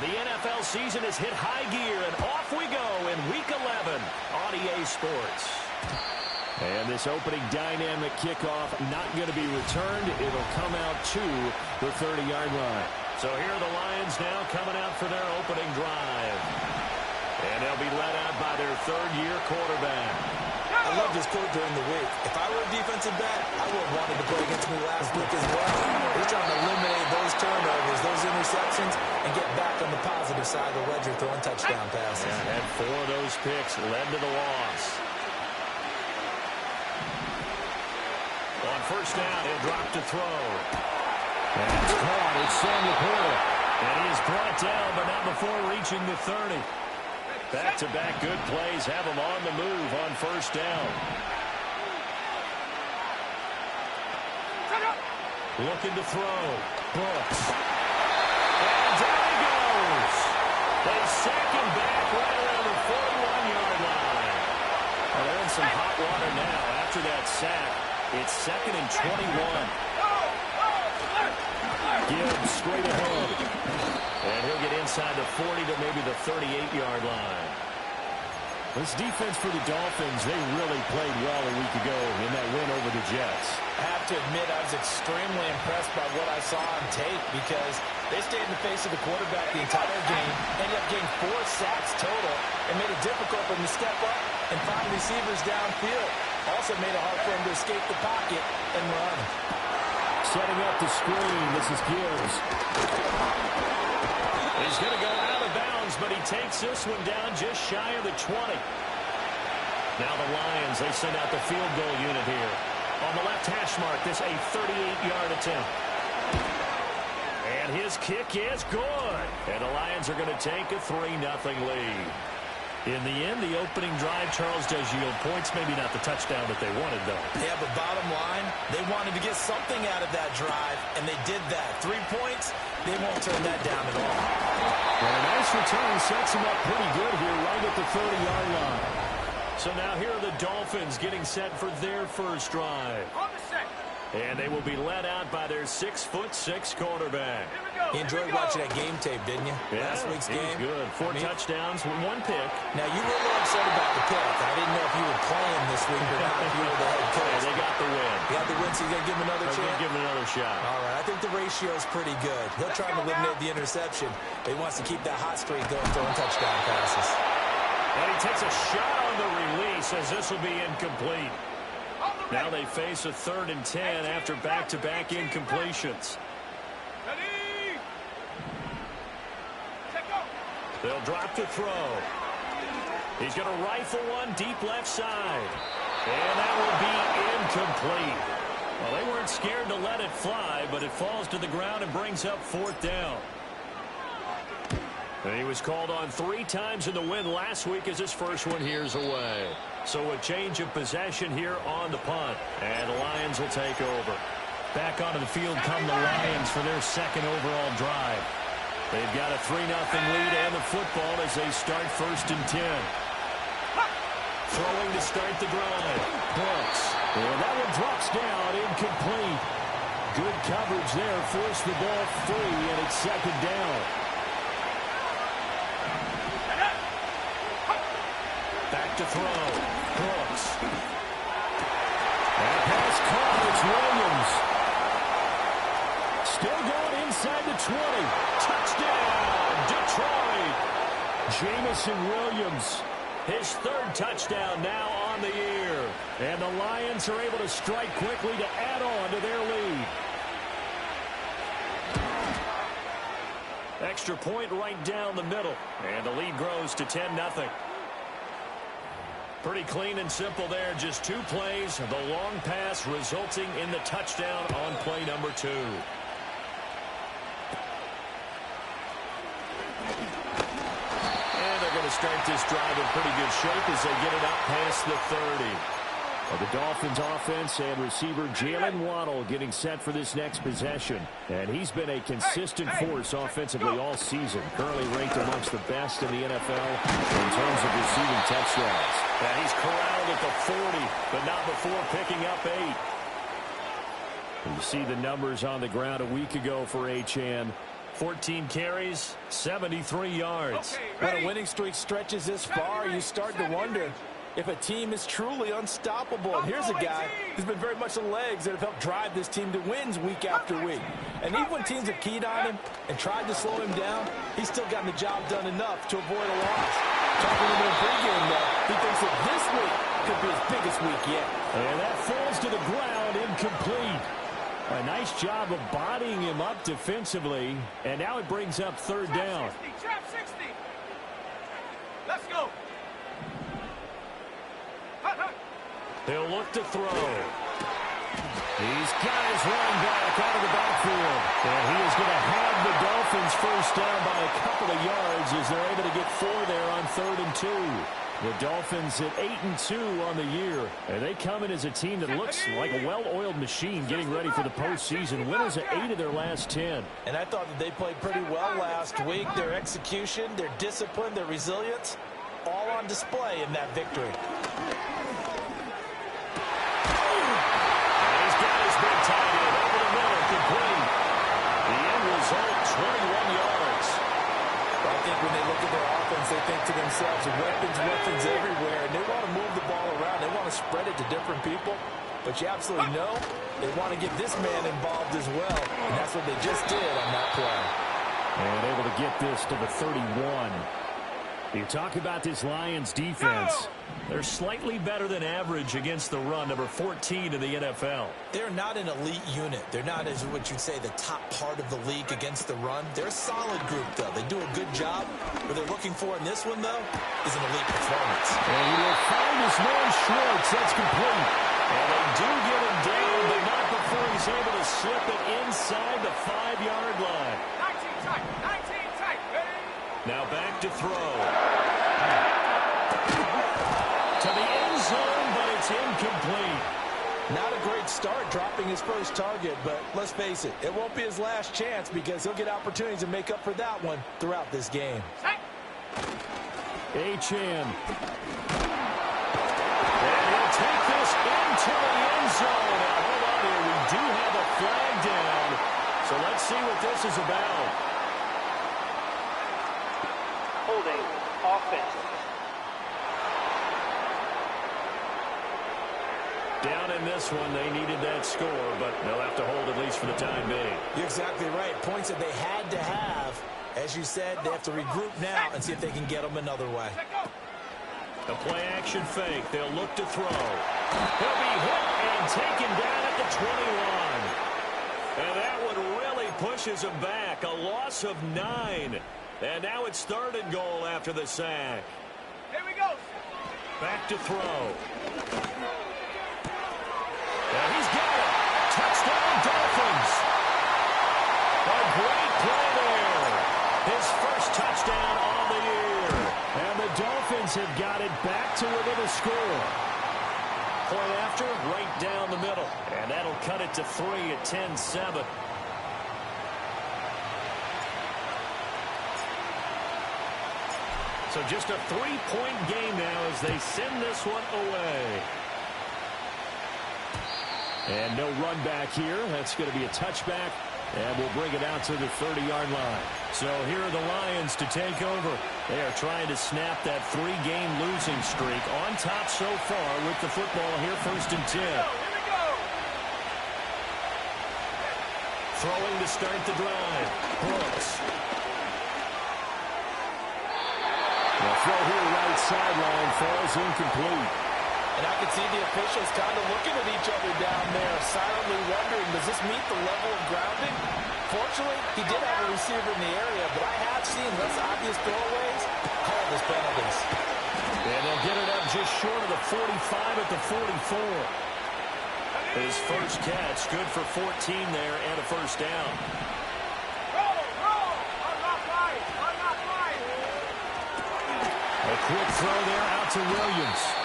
The NFL season has hit high gear, and off we go in Week 11 on EA Sports. And this opening dynamic kickoff not going to be returned. It'll come out to the 30-yard line. So here are the Lions now coming out for their opening drive. And they'll be led out by their third-year quarterback. I loved his quote during the week. If I were a defensive back, I would have wanted to play against me last week as well. He's trying to eliminate those turnovers, those interceptions, and get back on the positive side of the ledger throwing touchdown passes. Yeah, and 4 of those picks led to the loss. On first down, he'll drop to throw. And it's caught. It's Samuel Porter. And he is brought down, but not before reaching the 30. Back-to-back good plays have him on the move on first down. Looking to throw. Brooks. And down he goes. They sack him back right around the 41-yard line. Well, they're in some hot water now. After that sack, it's 2nd and 21. Gibbs straight ahead. And he'll get inside the 40 to maybe the 38-yard line. This defense for the Dolphins, they really played well a week ago in that win over the Jets. I have to admit, I was extremely impressed by what I saw on tape because they stayed in the face of the quarterback the entire game, ended up getting 4 sacks total, and made it difficult for him to step up and find receivers downfield. Also made it hard for him to escape the pocket and run. Setting up the screen, this is Gibbs. He's going to go out of bounds, but he takes this one down just shy of the 20. Now the Lions, they send out the field goal unit here. On the left hash mark, this a 38-yard attempt. And his kick is good. And the Lions are going to take a 3-0 lead. In the end, the opening drive, Charles, does yield points. Maybe not the touchdown that they wanted, though. Yeah, but bottom line, they wanted to get something out of that drive, and they did that. 3 points, they won't turn that down at all. Well, a nice return sets them up pretty good here right at the 30-yard line. So now here are the Dolphins getting set for their first drive. And they will be led out by their 6'6" quarterback. You enjoyed watching that game tape, didn't you? Yeah, last week's game. Good. 4 touchdowns, 1 pick. Now, you were a little upset about the pick. I didn't know if you were playing this week or not, if you were the head coach. Yeah, they got the win. They got the win, so you're going to give him another chance? They're going to give him another shot. All right, I think the ratio is pretty good. He'll try to eliminate the interception, but he wants to keep that hot streak going, throwing touchdown passes. And he takes a shot on the release as this will be incomplete. Now they face a 3rd and 10 after back-to-back incompletions. They'll drop to throw. He's going to rifle one deep left side. And that will be incomplete. Well, they weren't scared to let it fly, but it falls to the ground and brings up 4th down. And he was called on 3 times in the win last week as his first one here's away. So a change of possession here on the punt. And the Lions will take over. Back onto the field come the Lions for their 2nd overall drive. They've got a 3-0 lead and the football as they start 1st and 10. Throwing to start the drive. Brooks. Well, that one drops down, incomplete. Good coverage there, forced the ball free, and it's 2nd down. Back to throw. Brooks. And a pass caught. It's Williams. Still going inside the 20. Touchdown, Detroit. Jamison Williams. His 3rd touchdown now on the year. And the Lions are able to strike quickly to add on to their lead. Extra point right down the middle. And the lead grows to 10-0. Pretty clean and simple there. Just 2 plays. The long pass resulting in the touchdown on play number 2. And they're going to start this drive in pretty good shape as they get it out past the 30. Well, the Dolphins offense and receiver Jalen Waddle getting set for this next possession. And he's been a consistent force offensively all season. Currently ranked amongst the best in the NFL in terms of receiving touchdowns. And he's corralled at the 40, but not before picking up 8. And you see the numbers on the ground a week ago for Achane. 14 carries, 73 yards. When a winning streak stretches this far, you start to wonder if a team is truly unstoppable. And here's a guy who's been very much the legs that have helped drive this team to wins week after week. And even when teams have keyed on him and tried to slow him down, he's still gotten the job done enough to avoid a loss. Talking to him in a pregame, though, he thinks that this week could be his biggest week yet. And that falls to the ground, incomplete. A nice job of bodying him up defensively. And now it brings up third down. Trap 60. Let's go. He'll look to throw. He's got his running back out of the backfield. And he is going to have the Dolphins first down by a couple of yards as they're able to get 4 there on 3rd and 2. The Dolphins at 8-2 on the year. And they come in as a team that looks like a well-oiled machine getting ready for the postseason. Winners of 8 of their last 10. And I thought that they played pretty well last week. Their execution, their discipline, their resilience, all on display in that victory. Tied in over the middle, complete. The end result, 21 yards. I think when they look at their offense, they think to themselves, weapons everywhere, and they want to move the ball around. They want to spread it to different people. But you absolutely know they want to get this man involved as well, and that's what they just did on that play. And able to get this to the 31. You talk about this Lions defense. They're slightly better than average against the run, number 14 in the NFL. They're not an elite unit. They're not, as what you'd say, the top part of the league against the run. They're a solid group, though. They do a good job. What they're looking for in this one, though, is an elite performance. And he will find his man Schwartz. That's complete. And they do get him down, but not before he's able to slip it inside the 5-yard line. 19 tight, ready? Now back to throw. To the end zone, but it's incomplete. Not a great start dropping his first target, but let's face it, it won't be his last chance because he'll get opportunities to make up for that one throughout this game. H.M. And he'll take this into the end zone. Now, hold on here. We do have a flag down. So let's see what this is about. Holding offense. Down in this one, they needed that score, but they'll have to hold at least for the time being. You're exactly right. Points that they had to have. As you said, they have to regroup now and see if they can get them another way. A play-action fake. They'll look to throw. He'll be hit and taken down at the 21. And that one really pushes him back. A loss of 9. And now it's 3rd and goal after the sack. Here we go. Back to throw. And he's got it. Touchdown, Dolphins. A great play there. His first touchdown on the year. And the Dolphins have got it back to within a score. Point after, right down the middle. And that'll cut it to 3 at 10-7. So just a 3-point game now as they send this one away. And no run back here. That's going to be a touchback. And we'll bring it out to the 30-yard line. So here are the Lions to take over. They are trying to snap that 3-game losing streak. On top so far with the football here, 1st and 10. Here we go. Throwing to start the drive. Brooks. The throw here right sideline falls incomplete. And I can see the officials kind of looking at each other down there, silently wondering, does this meet the level of grounding? Fortunately, he did have a receiver in the area, but I have seen less obvious throwaways called as penalties. And they'll get it up just short of the 45 at the 44. His first catch, good for 14 there and a first down. Roll. I'm not right. A quick throw there out to Williams.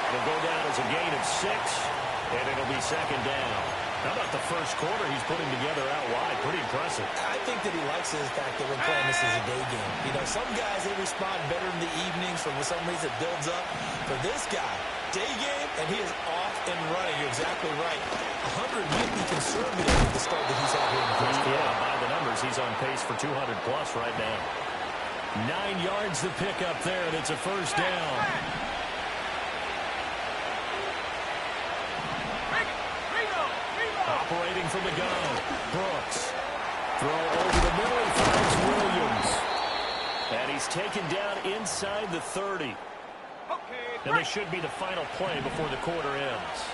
It'll go down as a gain of 6, and it'll be 2nd down. How about the first quarter he's putting together out wide? Pretty impressive. I think that he likes the fact that we're playing this as a day game. You know, some guys, they respond better in the evenings. For some reason, it builds up. For this guy, day game, and he is off and running. You're exactly right. 100 might be conservative with the start that he's had here in the first quarter. Yeah, by the numbers, he's on pace for 200-plus right now. 9 yards to pick up there, and it's a first down. Operating from the gun, Brooks. Throw over the middle, he finds Williams. And he's taken down inside the 30. And this should be the final play before the quarter ends.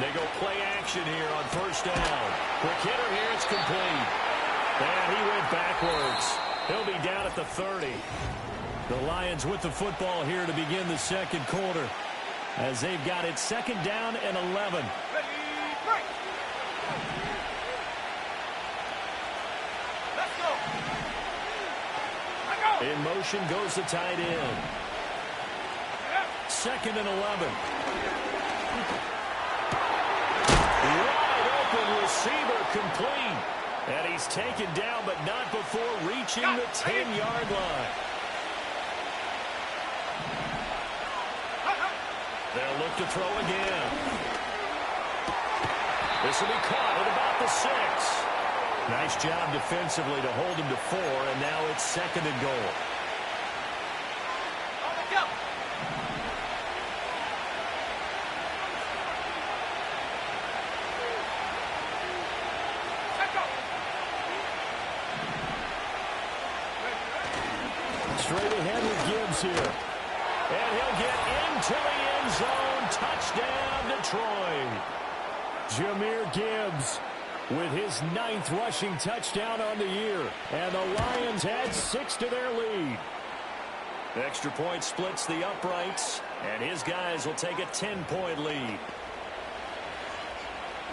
They go play action here on first down. Quick hitter here, it's complete. And he went backwards. He'll be down at the 30. The Lions with the football here to begin the second quarter, as they've got it second down and 11. In motion goes the tight end. Second and 11. Wide open receiver complete. And he's taken down, but not before reaching the 10-yard line. They'll look to throw again. This will be caught at about the 6. Nice job defensively to hold him to 4, and now it's second and goal. Straight ahead with Gibbs here. And he'll get into the end zone. Touchdown, Detroit. Jahmyr Gibbs with his 9th rushing touchdown on the year. And the Lions add 6 to their lead. Extra point splits the uprights, and his guys will take a 10-point lead.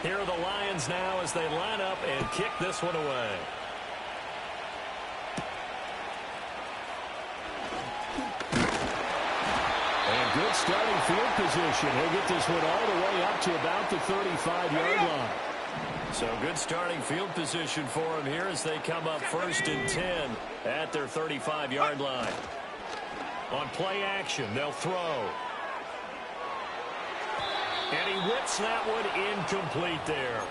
Here are the Lions now as they line up and kick this one away. And good starting field position. He'll get this one all the way up to about the 35-yard line. So good starting field position for him here as they come up first and 10 at their 35-yard line. On play action, they'll throw. And he whips that one incomplete there.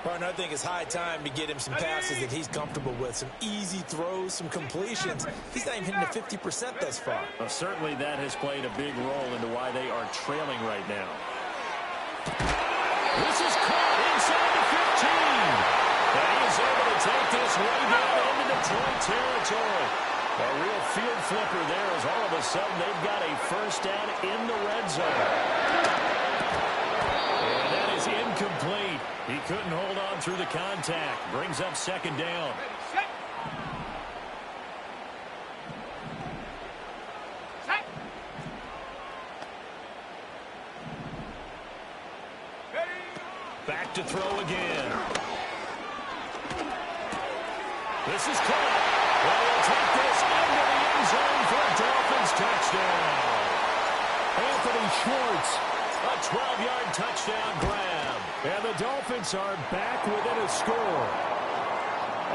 Partner, I think it's high time to get him some passes that he's comfortable with. Some easy throws, some completions. He's not even hitting the 50% thus far. Well, certainly that has played a big role into why they are trailing right now. This is caught inside the 15. And he is able to take this way down into Detroit territory. A real field flipper there as all of a sudden they've got a first down in the red zone. And that is incomplete. He couldn't hold on through the contact. Brings up second down. Back to throw again. This is caught. Well, he'll take this into the end zone for a Dolphins touchdown. Anthony Schwartz, a 12-yard touchdown grab. And the Dolphins are back within a score.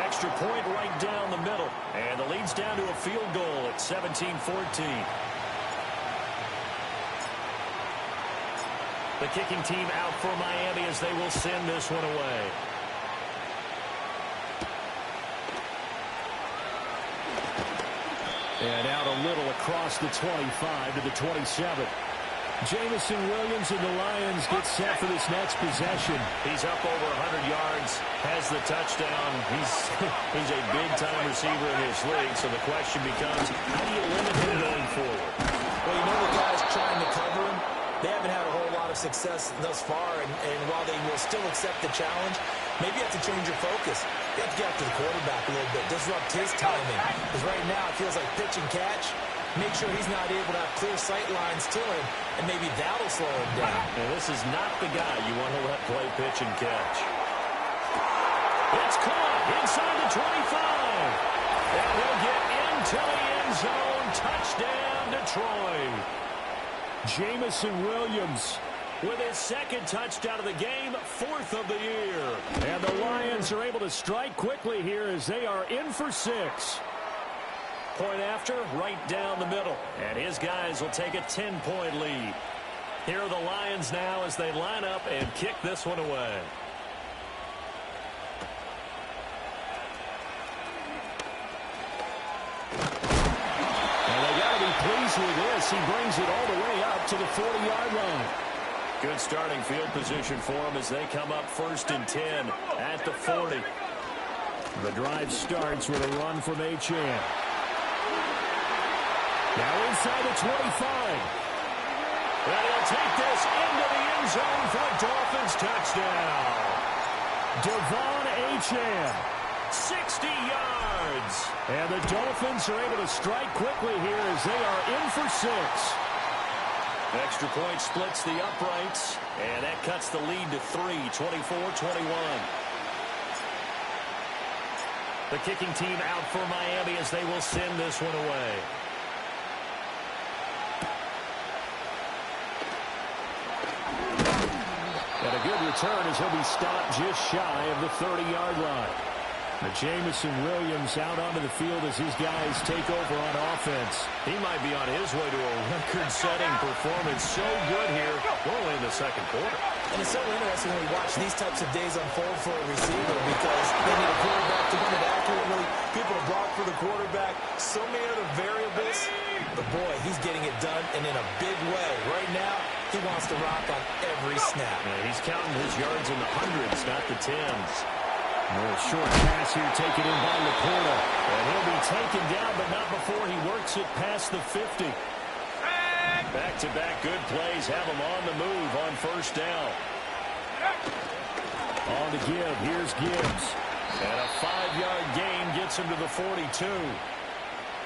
Extra point right down the middle. And the lead's down to a field goal at 17-14. The kicking team out for Miami as they will send this one away. And out a little across the 25 to the 27. Jamison Williams and the Lions get set for this next possession. He's up over 100 yards, has the touchdown. He's a big-time receiver in this league, so the question becomes, how do you limit him going forward? Well, you know the guys trying to cover him, they haven't had a whole lot of success thus far, and while they will still accept the challenge, maybe you have to change your focus. You have to get after the quarterback a little bit, disrupt his timing. Because right now it feels like pitch and catch. Make sure he's not able to have clear sight lines to him, and maybe that'll slow him down. And this is not the guy you want to let play pitch and catch. It's caught inside the 25. And he'll get into the end zone. Touchdown, Detroit. Jamison Williams with his second touchdown of the game, 4th of the year. And the Lions are able to strike quickly here as they are in for 6. Point after, right down the middle. And his guys will take a 10-point lead. Here are the Lions now as they line up and kick this one away. And they got to be pleased with this. He brings it all the way up to the 40-yard line. Good starting field position for him as they come up 1st and 10 at the 40. The drive starts with a run from Achane. Now inside the 25. And he'll take this into the end zone for a Dolphins touchdown. Devon Achane, 60 yards. And the Dolphins are able to strike quickly here as they are in for 6. Extra point splits the uprights, and that cuts the lead to 3, 24-21. The kicking team out for Miami as they will send this one away. And a good return as he'll be stopped just shy of the 30-yard line. The Jameson Williams out onto the field as these guys take over on offense. He might be on his way to a record-setting performance. So good here. We're only in the second quarter. And it's so interesting when we watch these types of days unfold for a receiver because they need a quarterback to run it accurately, people to block for the quarterback, so many other variables. But boy, he's getting it done and in a big way. Right now, he wants to rock on every snap. Yeah, he's counting his yards in the hundreds, not the tens. A little short pass here taken in by Laporta. And he'll be taken down, but not before he works it past the 50. Back-to-back good plays have him on the move on 1st down. On to Gibbs. Here's Gibbs. And a 5-yard gain gets him to the 42.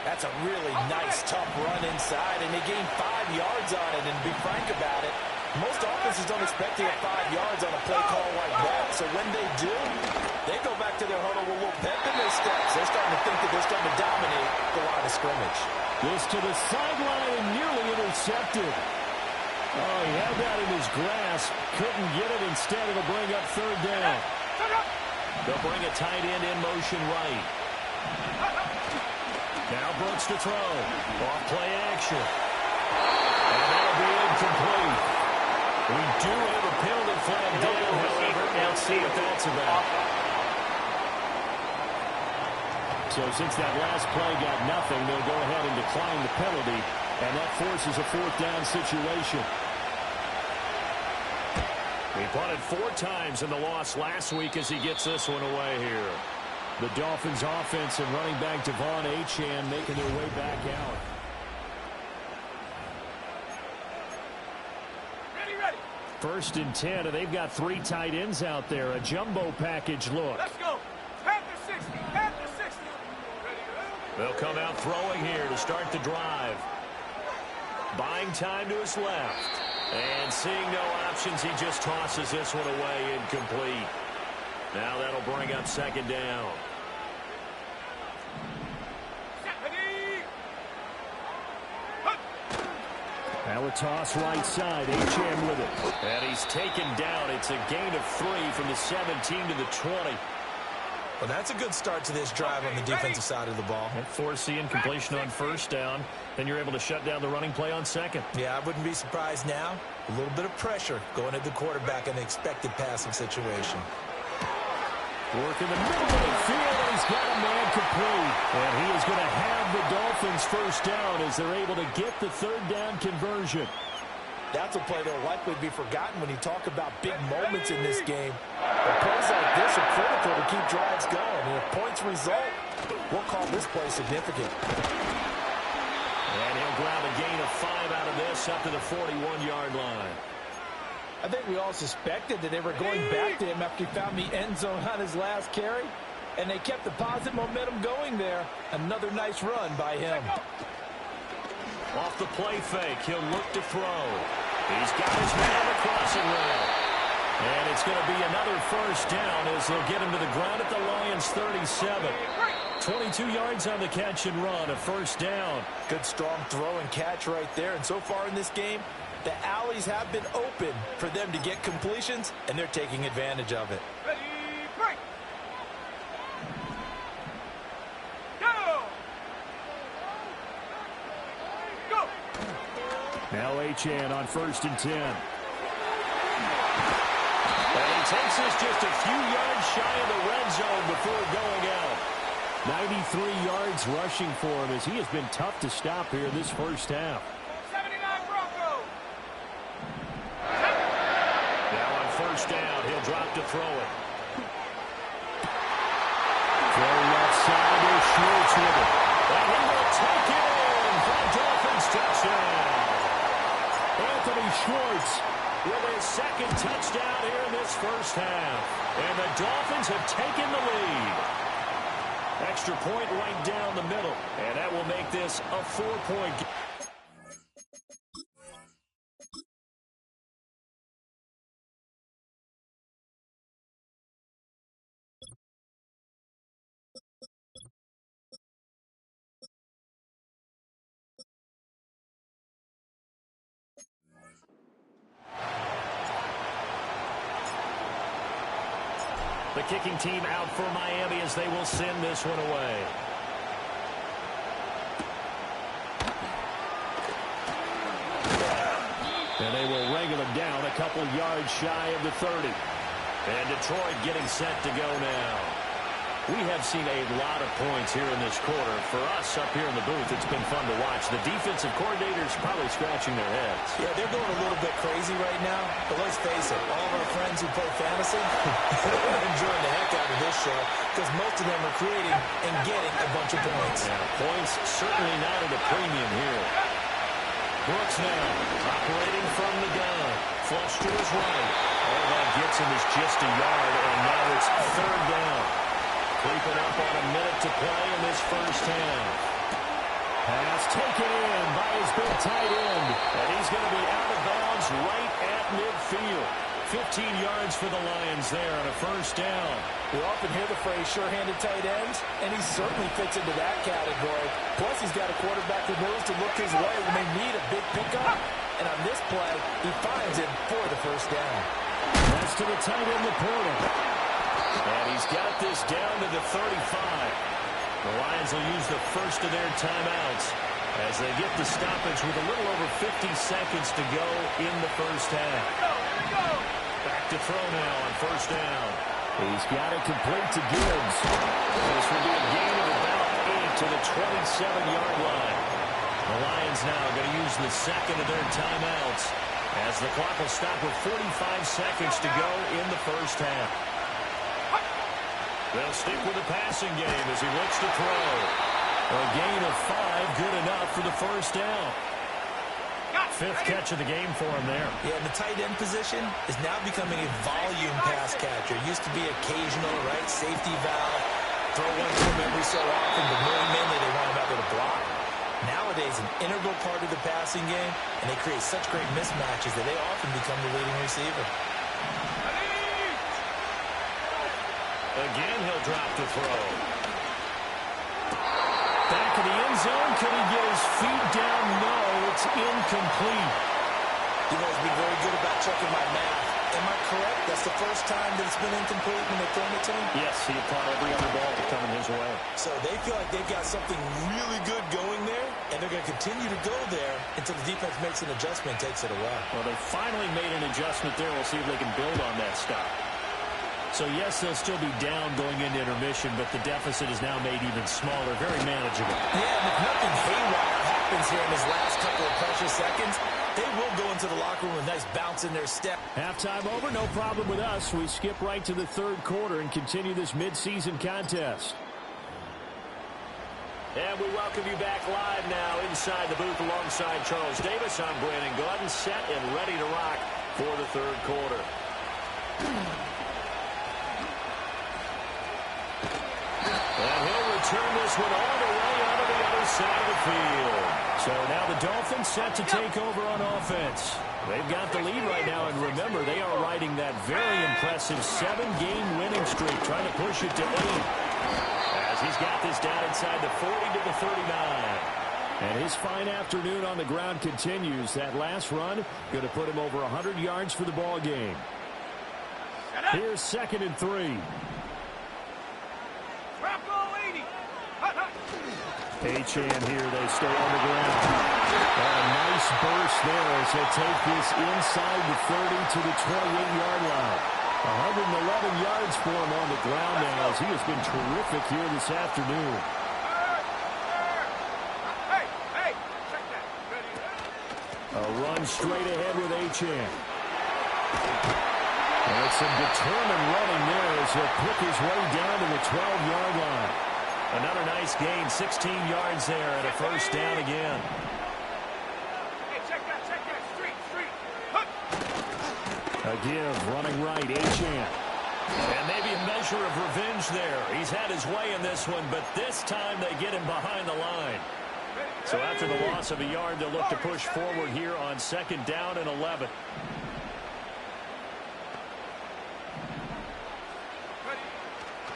That's a really nice, tough run inside, and they gained 5 yards on it. And to be frank about it, most offenses don't expect to get 5 yards on a play call like that. So when they do, they go back to their huddle with a little pep in their steps. They're starting to think that they're starting to dominate the line of scrimmage. This to the sideline and nearly intercepted. Oh, he had that in his grasp. Couldn't get it. Instead, it'll bring up 3rd down. They'll bring a tight end in motion right. Now Brooks to throw. Off play action. And that'll be incomplete. We do have a penalty flag down, however. Let's see what that's about. So since that last play got nothing, they'll go ahead and decline the penalty, and that forces a 4th down situation. He punted 4 times in the loss last week as he gets this one away here. The Dolphins offense and running back Devon Achane making their way back out. Ready. 1st and 10, and they've got 3 tight ends out there. A jumbo package look. Let's go. Panther 60. Panther 60. They'll come out throwing here to start the drive. Buying time to his left. And seeing no options, he just tosses this one away incomplete. Now that'll bring up 2nd down. Now a toss right side. Achane with it. And he's taken down. It's a gain of 3 from the 17 to the 20. Well, that's a good start to this drive on the defensive side of the ball. And force the incompletion on 1st down. Then you're able to shut down the running play on 2nd. Yeah, I wouldn't be surprised now. A little bit of pressure going at the quarterback in an expected passing situation. Work in the middle of the field, and he's got a man complete. And he is going to have the Dolphins 1st down as they're able to get the 3rd down conversion. That's a play that will likely be forgotten when you talk about big moments in this game. But plays like this are critical to keep drives going. And if points result, we'll call this play significant. And he'll grab a gain of 5 out of this up to the 41-yard line. I think we all suspected that they were going back to him after he found the end zone on his last carry. And they kept the positive momentum going there. Another nice run by him. Off the play fake, he'll look to throw. He's got his man on the crossing route. And it's going to be another 1st down as they'll get him to the ground at the Lions 37. 22 yards on the catch and run, a 1st down. Good strong throw and catch right there. And so far in this game, the alleys have been open for them to get completions, and they're taking advantage of it. Ready, break. Go. Now Achane on 1st and 10. And he takes us just a few yards shy of the red zone before going out. 93 yards rushing for him as he has been tough to stop here this first half. 79 Broncos. Now on 1st down, he'll drop to throw it. Throw left side to Schwartz with it. And he will take it in for a Dolphins touchdown. Anthony Schwartz with his 2nd touchdown here in this first half. And the Dolphins have taken the lead. Extra point right down the middle. And that will make this a 4-point game. The kicking team out for Miami as they will send this one away. And they will wrangle him down a couple yards shy of the 30. And Detroit getting set to go now. We have seen a lot of points here in this quarter. For us up here in the booth, it's been fun to watch. The defensive coordinators probably scratching their heads. Yeah, they're going a little bit crazy right now. But let's face it, all of our friends who play fantasy, they're enjoying the heck out of this show because most of them are creating and getting a bunch of points. Yeah, points certainly not at a premium here. Brooks now operating from the gun. Flush to his right. All that gets him is just a yard, and now it's 3rd down. Creeping up on a minute to play in this first half. Pass taken in by his big tight end. And he's going to be out of bounds right at midfield. 15 yards for the Lions there on a 1st down. We often hear the phrase sure-handed tight ends, and he certainly fits into that category. Plus, he's got a quarterback who knows to look his way when they need a big pickup. And on this play, he finds it for the 1st down. Pass to the tight end, Laporta. And he's got this down to the 35. The Lions will use the first of their timeouts as they get the stoppage with a little over 50 seconds to go in the first half. Back to throw now on 1st down. He's got it complete to Gibbs. This will be a gain of about 8 to the 27-yard line. The Lions now are going to use the 2nd of their timeouts as the clock will stop with 45 seconds to go in the first half. They'll stick with the passing game as he looks to throw. A gain of 5, good enough for the 1st down. 5th catch of the game for him there. Yeah, the tight end position is now becoming a volume pass catcher. It used to be occasional, right? Safety valve. Throw one to him every so often, but more mainly they want him out there to block. Nowadays, an integral part of the passing game, and they create such great mismatches that they often become the leading receiver. Again, he'll drop to throw. Back of the end zone. Can he get his feet down? No, it's incomplete. You've always been very good about checking my math. Am I correct? That's the first time that it's been incomplete when they've thrown it to him? Yes, he caught every other ball coming his way. So they feel like they've got something really good going there, and they're going to continue to go there until the defense makes an adjustment and takes it away. Well, they finally made an adjustment there. We'll see if they can build on that stop. So, yes, they'll still be down going into intermission, but the deficit is now made even smaller, very manageable. Yeah, and if nothing haywire happens here in his last couple of precious seconds, they will go into the locker room with a nice bounce in their step. Halftime over, no problem with us. We skip right to the 3rd quarter and continue this midseason contest. And we welcome you back live now inside the booth alongside Charles Davis. I'm Brandon Gaudin, set and ready to rock for the 3rd quarter. And he'll return this one all the way out of the other side of the field. So now the Dolphins set to take over on offense. They've got the lead right now, and remember, they are riding that very impressive 7-game winning streak, trying to push it to 8. As he's got this down inside the 40 to the 39. And his fine afternoon on the ground continues. That last run going to put him over 100 yards for the ball game. Here's 2nd and 3. Trap goal 80. Hut, hut. Achane here, they stay on the ground. And a nice burst there as they take this inside the 30 to the 28-yard line. 111 yards for him on the ground now as he has been terrific here this afternoon. A run straight ahead with Achane. And some determined running there as he'll pick his way down to the 12-yard line. Another nice gain, 16 yards there and a first down again. Hey, check that, street. A give, running right, Achane. And maybe a measure of revenge there. He's had his way in this one, but this time they get him behind the line. So after the loss of a yard, they'll look to push forward here on 2nd down and 11.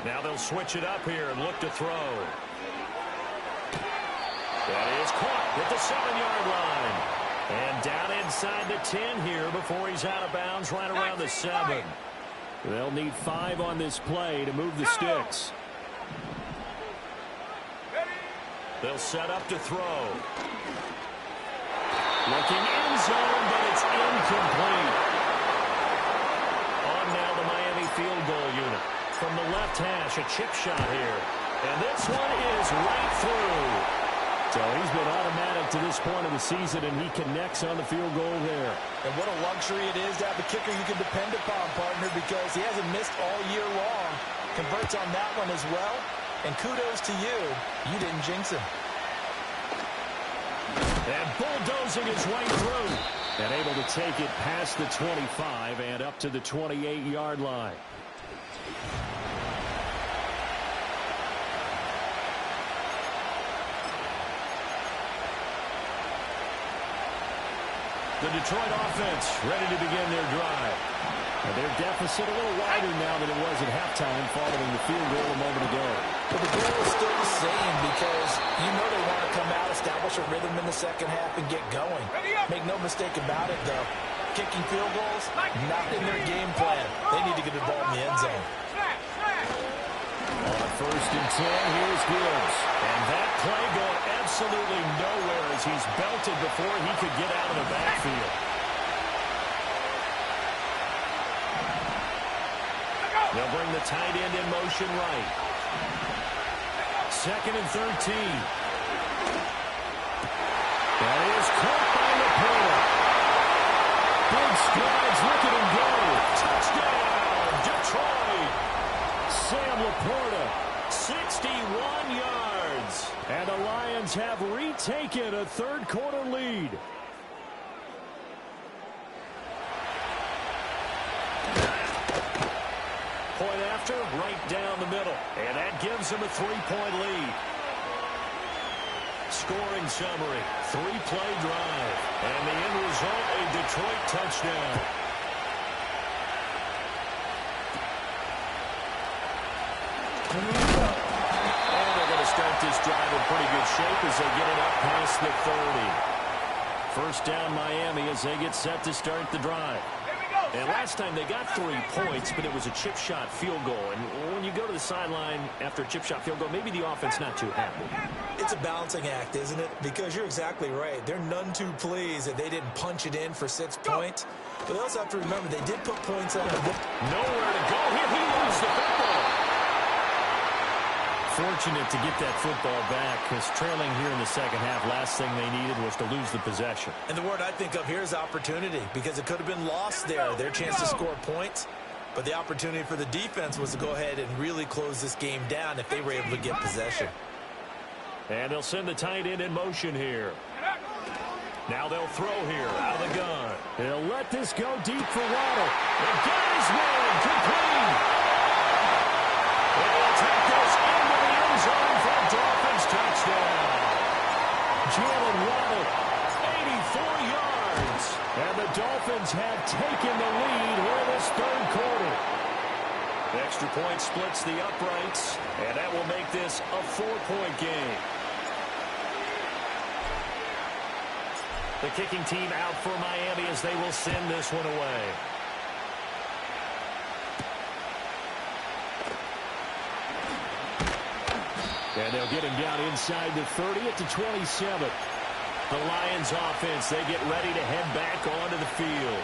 Now they'll switch it up here and look to throw. That is caught at the 7-yard line. And down inside the 10 here before he's out of bounds right around the 7. They'll need 5 on this play to move the sticks. They'll set up to throw. Looking in zone, but it's incomplete. On now the Miami field goal unit. From the left hash, a chip shot here. And this one is right through. So he's been automatic to this point of the season, and he connects on the field goal there. And what a luxury it is to have a kicker you can depend upon, partner, because he hasn't missed all year long. Converts on that one as well. And kudos to you. You didn't jinx him. And bulldozing his way through. And able to take it past the 25 and up to the 28-yard line. The Detroit offense ready to begin their drive. And their deficit a little wider now than it was at halftime following the field goal a moment ago. But the goal is still the same because you know they want to come out, establish a rhythm in the second half, and get going. Make no mistake about it, though. Kicking field goals, not in their game plan. They need to get the ball in the end zone. On 1st and 10, here's Gibbs. And that play going absolutely nowhere as he's belted before he could get out of the backfield. They'll bring the tight end in motion right. 2nd and 13. That is caught by Laporta. Big strides, look at him go. Touchdown, Detroit. Sam Laporta, 61 yards. And the Lions have retaken a 3rd quarter lead. Point after, right down the middle. And that gives them a 3-point lead. Scoring summary, 3-play drive. And the end result, a Detroit touchdown. And they're going to start this drive in pretty good shape as they get it up past the 30. 1st down Miami as they get set to start the drive. And last time they got 3 points, but it was a chip shot field goal. And when you go to the sideline after a chip shot field goal, maybe the offense not too happy. It's a balancing act, isn't it? Because you're exactly right. They're none too pleased that they didn't punch it in for 6 points. But they also have to remember they did put points on the book. Nowhere to go here. He lost the football. Fortunate to get that football back because trailing here in the second half, last thing they needed was to lose the possession. And the word I think of here is opportunity because it could have been lost there. Their chance to score points. But the opportunity for the defense was to go ahead and really close this game down if they were able to get possession. And they'll send the tight end in motion here. Now they'll throw here out of the gun. They'll let this go deep for Waddle. The guy's made complete. They'll take this into the end zone for a Dolphins touchdown. Jalen Waddle, 84 yards. And the Dolphins have taken the lead here this 3rd quarter. The extra point splits the uprights, and that will make this a 4-point game. The kicking team out for Miami as they will send this one away. And they'll get him down inside the 30 at the 27. The Lions offense, they get ready to head back onto the field.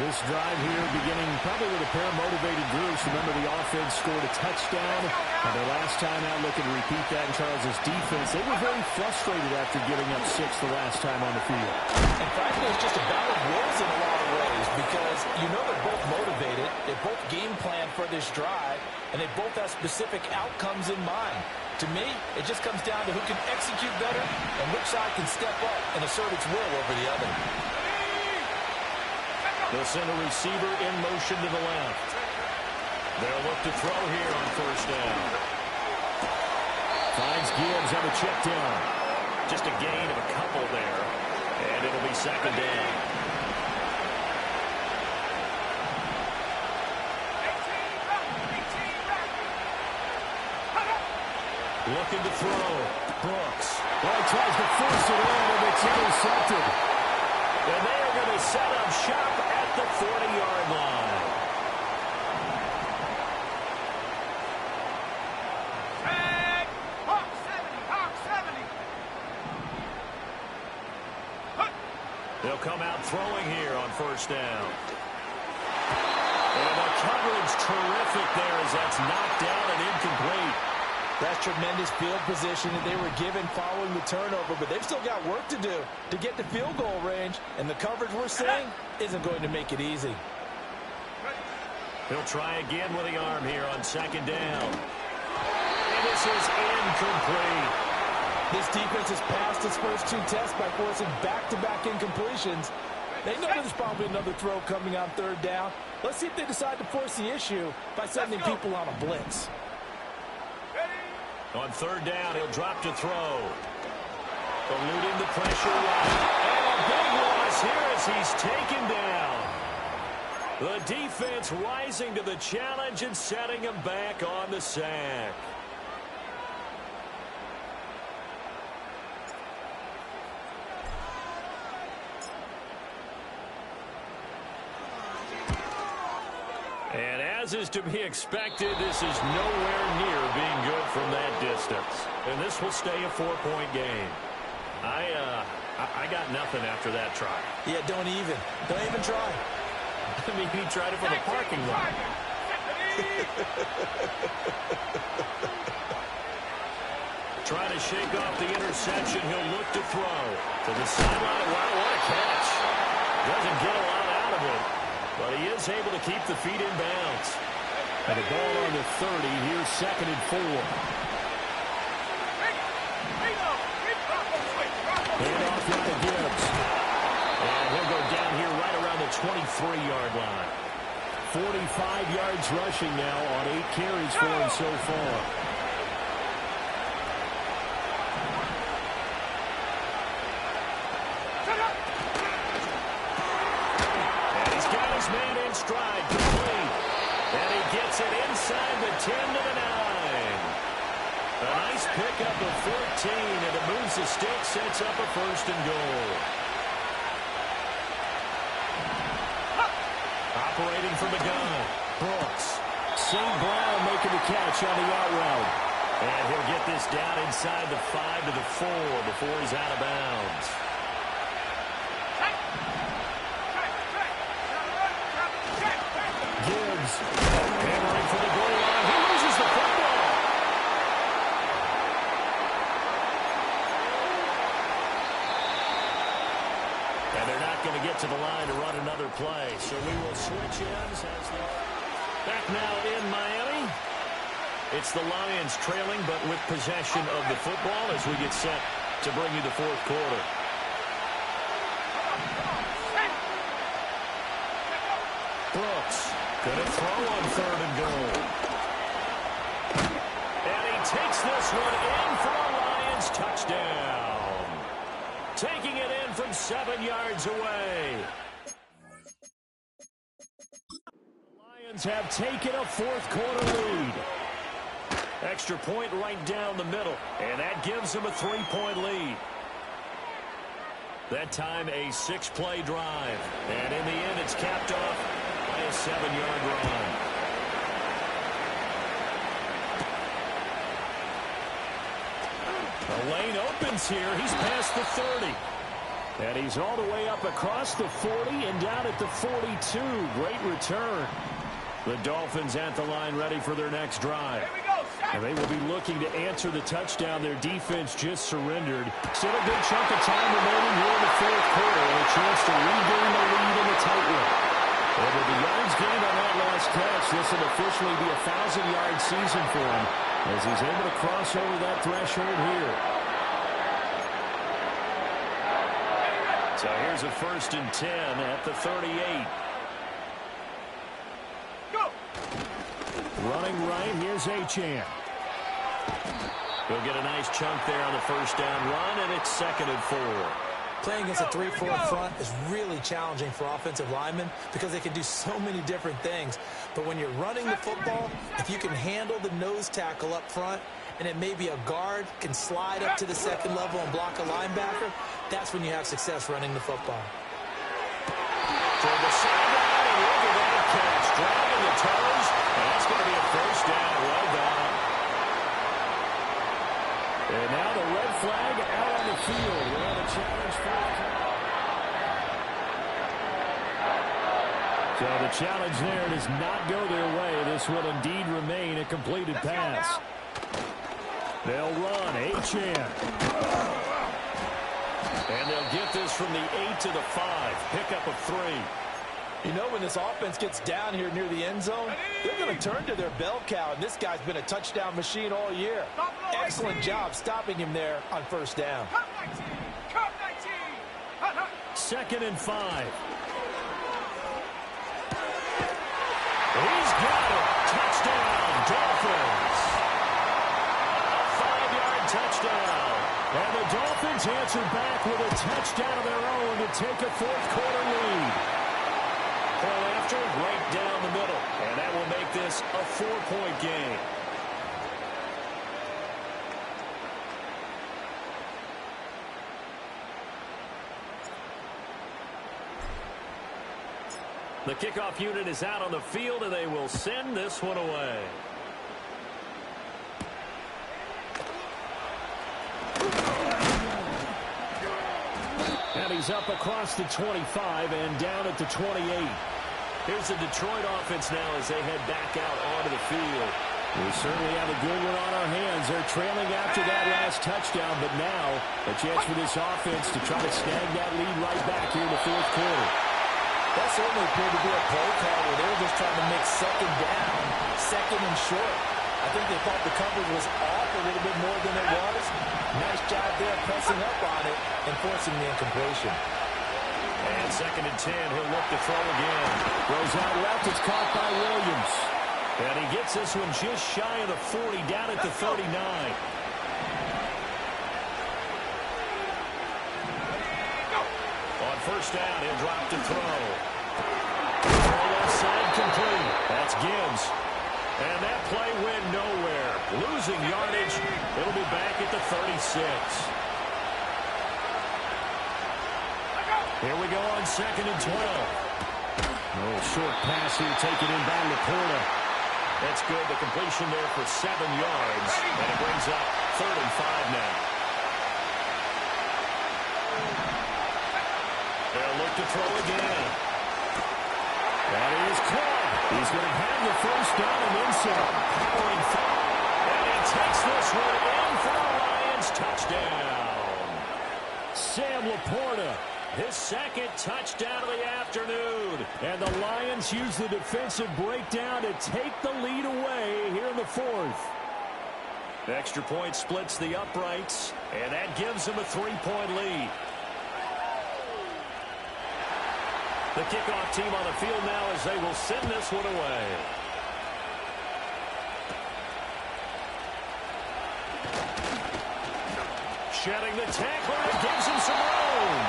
This drive here beginning probably with a pair of motivated groups. Remember, the offense scored a touchdown. And their last time out, looking to repeat that in Charles' defense. They were very frustrated after giving up 6 the last time on the field. And frankly, it's just a battle of wills in a lot of ways because you know they're both motivated. They both game plan for this drive, and they both have specific outcomes in mind. To me, it just comes down to who can execute better and which side can step up and assert its will over the other. They'll send a receiver in motion to the left. They'll look to throw here on first down. Finds Gibbs on a check down. Just a gain of a couple there. And it'll be second down. Looking to throw. Brooks. Well, he tries to force it in, and it's intercepted. And they are going to set up shop at the 40-yard line. Tag! Hawk 70, Hawk 70. They'll come out throwing here on first down. And the coverage terrific there as that's knocked down and incomplete. That's tremendous field position that they were given following the turnover, but they've still got work to do to get to field goal range, and the coverage we're seeing isn't going to make it easy. He'll try again with the arm here on second down. And this is incomplete. This defense has passed its first 2 tests by forcing back-to-back incompletions. They know there's probably another throw coming on third down. Let's see if they decide to force the issue by sending people on a blitz. On third down, he'll drop to throw. Eluding the pressure right. And a big loss here as he's taken down. The defense rising to the challenge and setting him back on the sack. And as is to be expected, this is nowhere near being good from that distance. And this will stay a 4-point game. I got nothing after that try. Yeah, don't even try. I mean, he tried it from the parking lot. Trying to shake off the interception. He'll look to throw. To the sideline. Wow, what a catch. Doesn't get a lot out of it. But he is able to keep the feet in bounds. And the ball on the 30. Here's 2nd and 4. Hand off now to Gibbs. And he'll go down here right around the 23-yard line. 45 yards rushing now on 8 carries for him so far. And he's got his man in stride, complete. And he gets it inside the 10 to the 9. A nice pickup of 14, and it moves the stick, sets up a 1st and goal. Operating from the gun, Brooks. St. Brown making the catch on the out route. And he'll get this down inside the 5 to the 4 before he's out of bounds. Gibbs hammering for the goal line. He loses the football. And they're not going to get to the line to run another play. So we will switch ends as the back now in Miami. It's the Lions trailing, but with possession of the football as we get set to bring you the 4th quarter. Brooks gonna throw on 3rd and goal. And he takes this one in for a Lions touchdown. Taking it in from 7 yards away. The Lions have taken a 4th quarter lead. Extra point right down the middle, and that gives them a 3-point lead. That time a 6-play drive, and in the end it's capped off by a 7-yard run. The lane opens here. He's past the 30. And he's all the way up across the 40 and down at the 42. Great return. The Dolphins at the line ready for their next drive. And they will be looking to answer the touchdown their defense just surrendered. Still a good chunk of time remaining here in the fourth quarter and a chance to regain the lead in the tight one. And with the yards gained on that last catch, this will officially be a 1,000-yard season for him as he's able to cross over that threshold here. So here's a 1st and 10 at the 38. Go! Running right, here's Achane. He'll get a nice chunk there on the first down run, and it's 2nd and 4. Playing against a 3-4 front is really challenging for offensive linemen because they can do so many different things. But when you're running the football, if you can handle the nose tackle up front, and it may be a guard can slide up to the 2nd level and block a linebacker, that's when you have success running the football. Toward the sideline, and look at that catch. Dragging the toes, and that's going to be a 1st down. Well done. And now the red flag out on the field. We'll have a challenge for So the challenge there does not go their way. This will indeed remain a completed pass. They'll run. Achane. And they'll get this from the 8 to the 5. Pickup of 3. You know, when this offense gets down here near the end zone, they're going to turn to their bell cow, and this guy's been a touchdown machine all year. Excellent job stopping him there on 1st down. Come 19! Come 19! 2nd and 5. He's got it. Touchdown, Dolphins. A 5-yard touchdown. And the Dolphins answer back with a touchdown of their own to take a 4th quarter lead. Point after, right down the middle. And that will make this a 4-point game. The kickoff unit is out on the field, and they will send this one away. And he's up across the 25 and down at the 28. Here's the Detroit offense now as they head back out onto the field. We certainly have a good one on our hands. They're trailing after that last touchdown, but now a chance for this offense to try to snag that lead right back here in the 4th quarter. That certainly appeared to be a play call where they were just trying to make 2nd down, 2nd and short. I think they thought the coverage was off a little bit more than it was. Nice job there pressing up on it and forcing the incompletion. And 2nd and 10, he'll look to throw again. Goes out left, it's caught by Williams. And he gets this one just shy of the 40, down at the 39. On 1st down, he'll drop to throw. Left side complete. That's Gibbs. And that play went nowhere. Losing yardage. It'll be back at the 36. Here we go on 2nd and 12. A little short pass here taken in by Laporta. That's good. The completion there for 7 yards. And it brings up 3rd and 5 now. They'll look to throw again. That is caught. He's going to have the 1st down and then some. And he takes this one in for the Lions. Touchdown. Sam Laporta, his 2nd touchdown of the afternoon. And the Lions use the defensive breakdown to take the lead away here in the 4th. The extra point splits the uprights, and that gives them a 3-point lead. The kickoff team on the field now as they will send this one away. Shedding the tackle, and it gives him some room.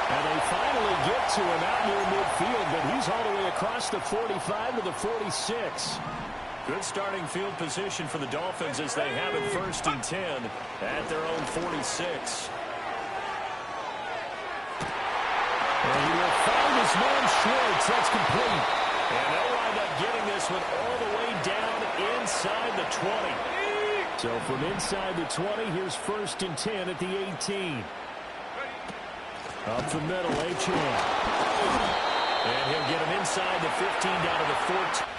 And they finally get to him out near midfield, but he's all the way across the 45 to the 46. Good starting field position for the Dolphins as they have it 1st and 10 at their own 46. And he will find his man Schwartz. That's complete. And they'll wind up getting this one all the way down inside the 20. So from inside the 20, here's 1st and 10 at the 18. Up the middle, Achane. And he'll get him inside the 15 down to the 14.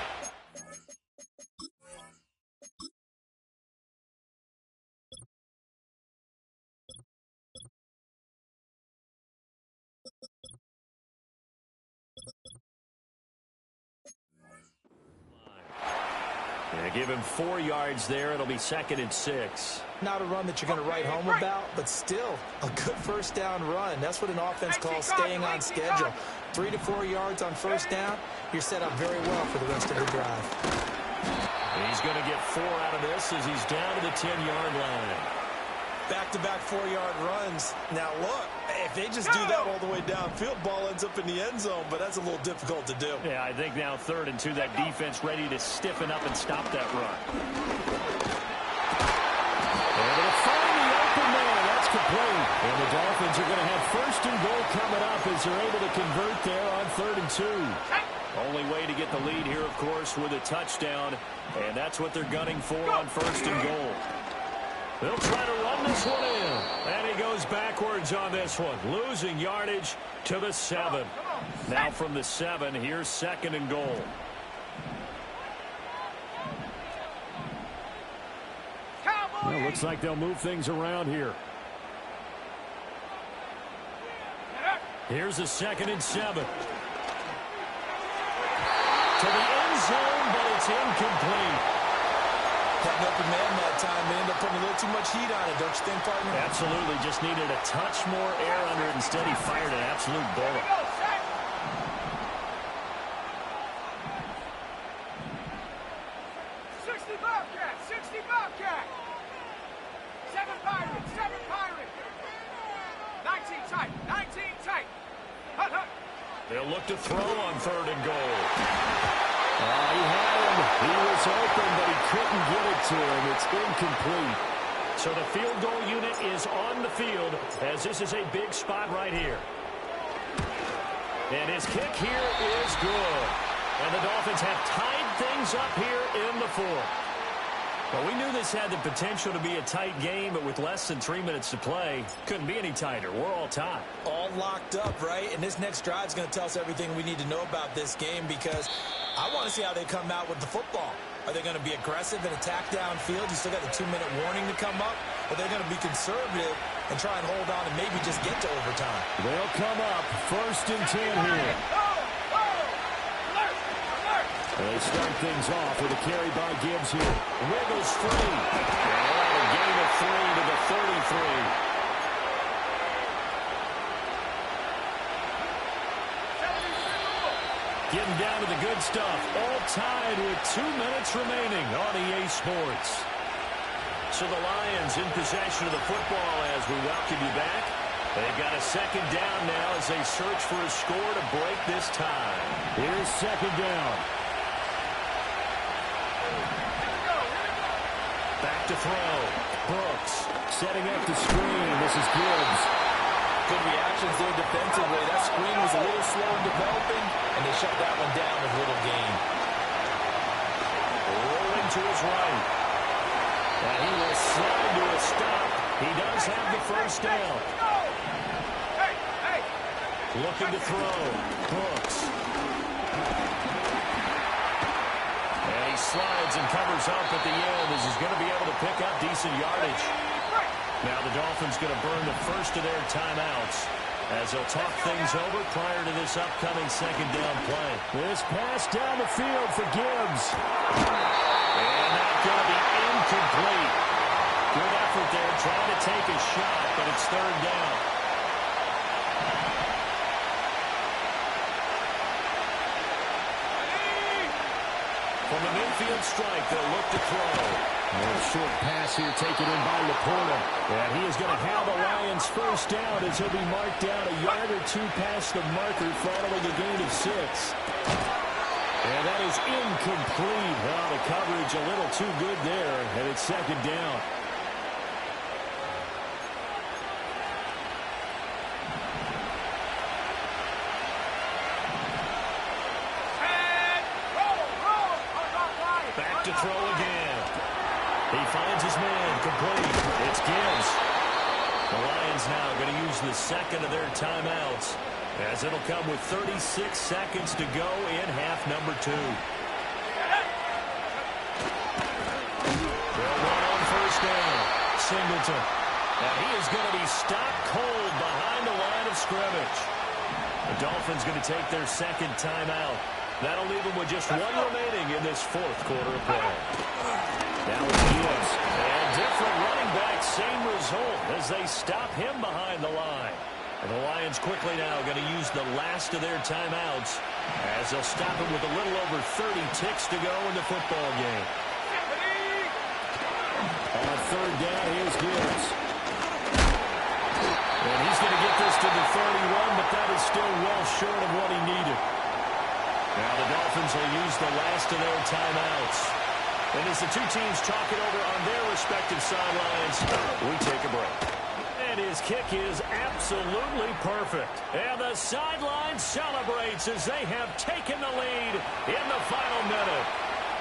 Yeah, give him 4 yards there. It'll be 2nd and 6. Not a run that you're going to write home about, but still a good first down run. That's what an offense calls staying on schedule. 3 to 4 yards on first down. You're set up very well for the rest of the drive. He's going to get 4 out of this as he's down to the 10-yard line. Back-to-back 4-yard runs. Now, look, if they just do that all the way downfield, ball ends up in the end zone, but that's a little difficult to do. Yeah, I think now 3rd and 2, that defense ready to stiffen up and stop that run. And they'll find the open man. That's complete. And the Dolphins are going to have 1st and goal coming up as they're able to convert there on 3rd and 2. Only way to get the lead here, of course, with a touchdown. And that's what they're gunning for on 1st and goal. They'll try to run this one in. And he goes backwards on this one. Losing yardage to the 7. Now from the 7, here's 2nd and goal. Well, looks like they'll move things around here. Here's a 2nd and 7. To the end zone, but it's incomplete. Had an open man that time. They end up putting a little too much heat on it, don't you think, partner? Absolutely. Just needed a touch more air under it. Instead, he fired an absolute bullet. 60 Bobcat, 60 Bobcat. 7 Pirates, 7 Pirates. 19 tight, 19 tight. Hut, hut. They'll look to throw on 3rd and goal. He had him. He was open, but he couldn't get it to him. It's incomplete. So the field goal unit is on the field as this is a big spot right here. And his kick here is good. And the Dolphins have tied things up here in the 4th. Well, we knew this had the potential to be a tight game, but with less than 3 minutes to play, couldn't be any tighter. We're all tied. All locked up, right? And this next drive is going to tell us everything we need to know about this game because I want to see how they come out with the football. Are they going to be aggressive and attack downfield? You still got the 2-minute warning to come up. Or they're going to be conservative and try and hold on and maybe just get to overtime. They'll come up 1st and 10 here. They start things off with a carry by Gibbs here. Wiggles free. And a gain of 3 to the 33. Getting down to the good stuff. All tied with 2 minutes remaining on EA Sports. So the Lions in possession of the football as we welcome you back. They've got a 2nd down now as they search for a score to break this tie. Here's 2nd down. Back to throw. Brooks setting up the screen. This is Gibbs. Good reactions there defensively. That screen was a little slow in developing, and they shut that one down with little gain. Rolling to his right. And he will slide to a stop. He does have the 1st down. Looking to throw. Brooks. And he slides and covers up at the end as he's going to be able to pick up decent yardage. Now the Dolphins going to burn the first of their timeouts as they'll talk things over prior to this upcoming 2nd down play. This pass down the field for Gibbs. And that's going to be incomplete. Good effort there trying to take a shot, but it's 3rd down. From the midfield strike, they'll look to throw. A short pass here taken in by Laporta. And he is going to have the Lions 1st down as he'll be marked down a yard or 2 past the marker following a gain of 6. And that is incomplete. Well, the coverage a little too good there, and it's 2nd down. Back to throw again. He finds his man, complete. It's Gibbs. The Lions now going to use the second of their timeouts, as it'll come with 36 seconds to go in half number 2. They'll run on first down. Singleton. And he is going to be stopped cold behind the line of scrimmage. The Dolphins going to take their second timeout. That'll leave them with just one remaining in this fourth quarter of play. Now it's Gibbs. And different running back, same result as they stop him behind the line. And the Lions quickly now going to use the last of their timeouts as they'll stop him with a little over 30 ticks to go in the football game. On third down, here's Gibbs. And he's going to get this to the 31, but that is still well short of what he needed. Now the Dolphins will use the last of their timeouts. And as the two teams talk it over on their respective sidelines, we take a break. And his kick is absolutely perfect. And the sideline celebrates as they have taken the lead in the final minute.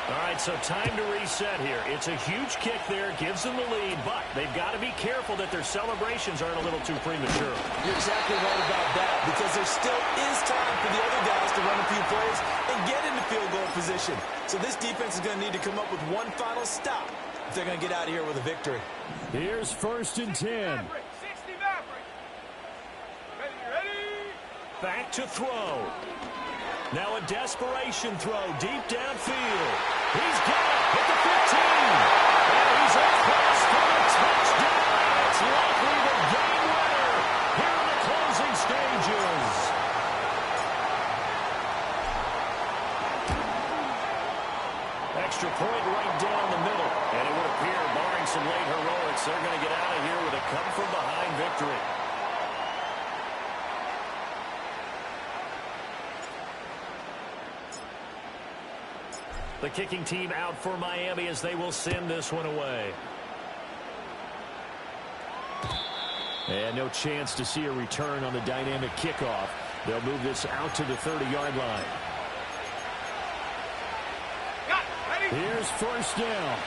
All right, so time to reset here. It's a huge kick there, gives them the lead, but they've got to be careful that their celebrations aren't a little too premature. You're exactly right about that, because there still is time for the other guys to run a few plays and get into field goal position. So this defense is going to need to come up with one final stop if they're going to get out of here with a victory. Here's first and 10. 60 Maverick. Ready? Back to throw. Now a desperation throw deep downfield. He's got it at the 15. And he's across for the touchdown. It's likely the game winner here in the closing stages. Extra point right down the middle. And it would appear, barring some late heroics, they're going to get out of here with a come-from-behind victory. The kicking team out for Miami as they will send this one away. And no chance to see a return on the dynamic kickoff. They'll move this out to the 30-yard line. Here's first down.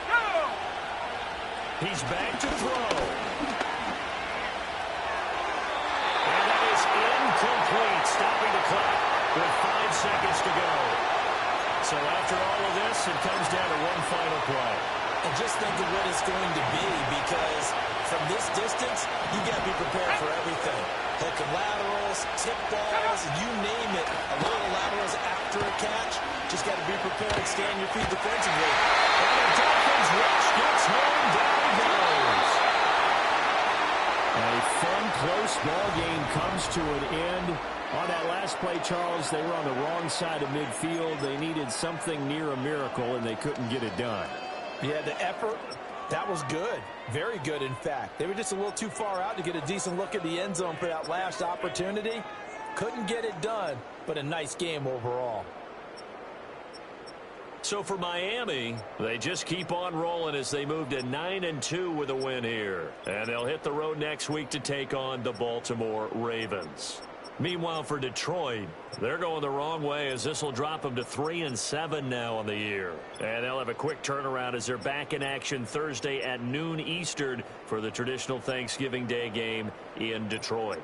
Go! He's back to throw. And that is incomplete. Stopping the clock with 5 seconds to go. So after all of this, it comes down to one final play. And just think of what it's going to be, because from this distance, you got to be prepared for everything. Hook and laterals, tip balls, you name it. A lot of laterals after a catch. Just got to be prepared and stay on your feet defensively. And the Dolphins rush gets home, down he goes. A fun, close ball game comes to an end. On that last play, Charles, they were on the wrong side of midfield. They needed something near a miracle, and they couldn't get it done. Yeah, the effort, that was good. Very good, in fact. They were just a little too far out to get a decent look at the end zone for that last opportunity. Couldn't get it done, but a nice game overall. So for Miami, they just keep on rolling as they move to 9-2 with a win here. And they'll hit the road next week to take on the Baltimore Ravens. Meanwhile, for Detroit, they're going the wrong way as this will drop them to 3-7 now on the year. And they'll have a quick turnaround as they're back in action Thursday at noon Eastern for the traditional Thanksgiving Day game in Detroit.